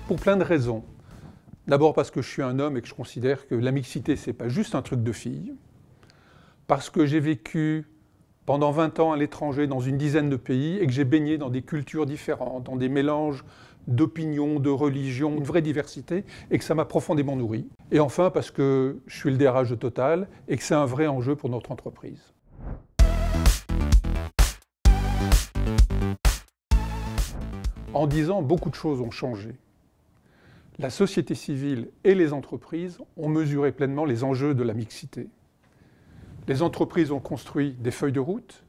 Pour plein de raisons. D'abord parce que je suis un homme et que je considère que la mixité, ce n'est pas juste un truc de filles. Parce que j'ai vécu pendant 20 ans à l'étranger dans une dizaine de pays et que j'ai baigné dans des cultures différentes, dans des mélanges d'opinions, de religions, une vraie diversité, et que ça m'a profondément nourri. Et enfin parce que je suis le DRH de Total et que c'est un vrai enjeu pour notre entreprise. En 10 ans, beaucoup de choses ont changé. La société civile et les entreprises ont mesuré pleinement les enjeux de la mixité. Les entreprises ont construit des feuilles de route,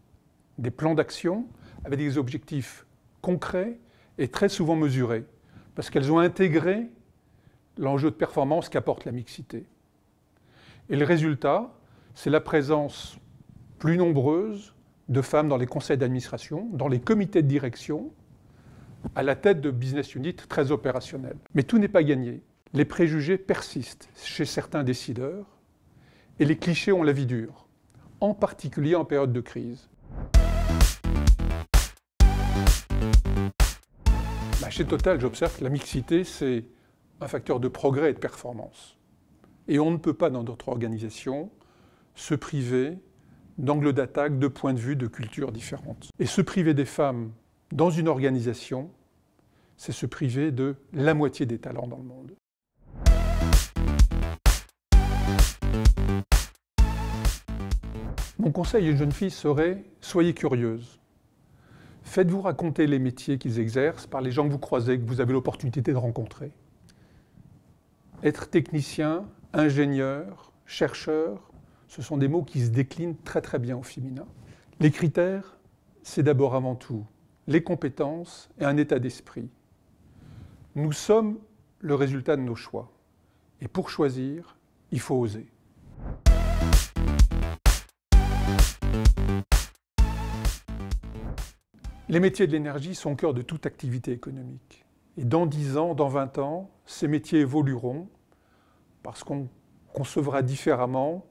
des plans d'action avec des objectifs concrets et très souvent mesurés, parce qu'elles ont intégré l'enjeu de performance qu'apporte la mixité. Et le résultat, c'est la présence plus nombreuse de femmes dans les conseils d'administration, dans les comités de direction, à la tête de business units très opérationnels. Mais tout n'est pas gagné. Les préjugés persistent chez certains décideurs et les clichés ont la vie dure, en particulier en période de crise. Chez Total, j'observe que la mixité, c'est un facteur de progrès et de performance. Et on ne peut pas, dans notre organisation, se priver d'angles d'attaque, de points de vue, de cultures différentes. Et se priver des femmes dans une organisation, c'est se priver de la moitié des talents dans le monde. Mon conseil à une jeune fille serait « Soyez curieuse ». Faites-vous raconter les métiers qu'ils exercent par les gens que vous croisez, que vous avez l'opportunité de rencontrer. Être technicien, ingénieur, chercheur, ce sont des mots qui se déclinent très très bien au féminin. Les critères, c'est d'abord avant tout les compétences et un état d'esprit. Nous sommes le résultat de nos choix. Et pour choisir, il faut oser. Les métiers de l'énergie sont au cœur de toute activité économique. Et dans 10 ans, dans 20 ans, ces métiers évolueront parce qu'on concevra différemment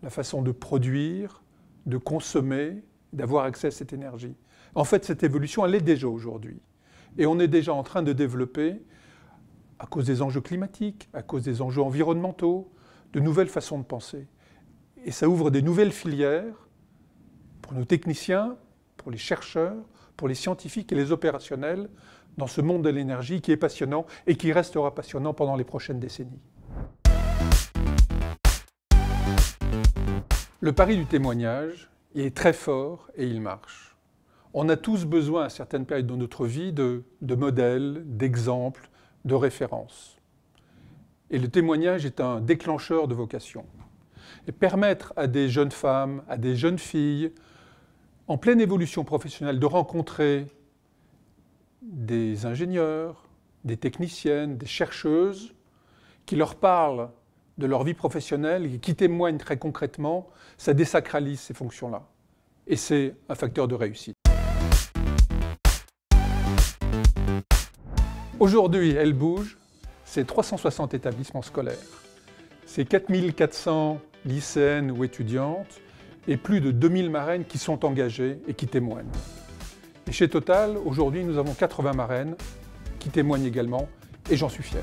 la façon de produire, de consommer, d'avoir accès à cette énergie. En fait, cette évolution, elle est déjà aujourd'hui. Et on est déjà en train de développer, à cause des enjeux climatiques, à cause des enjeux environnementaux, de nouvelles façons de penser. Et ça ouvre des nouvelles filières pour nos techniciens, pour les chercheurs, pour les scientifiques et les opérationnels dans ce monde de l'énergie qui est passionnant et qui restera passionnant pendant les prochaines décennies. Le pari du témoignage, il est très fort et il marche. On a tous besoin à certaines périodes de notre vie de modèles, d'exemples, de références. Et le témoignage est un déclencheur de vocation. Et permettre à des jeunes femmes, à des jeunes filles, en pleine évolution professionnelle, de rencontrer des ingénieurs, des techniciennes, des chercheuses, qui leur parlent de leur vie professionnelle et qui témoignent très concrètement, ça désacralise ces fonctions-là. Et c'est un facteur de réussite. Aujourd'hui, Elle bouge, c'est 360 établissements scolaires. C'est 4400 lycéennes ou étudiantes et plus de 2000 marraines qui sont engagées et qui témoignent. Et chez Total, aujourd'hui, nous avons 80 marraines qui témoignent également et j'en suis fier.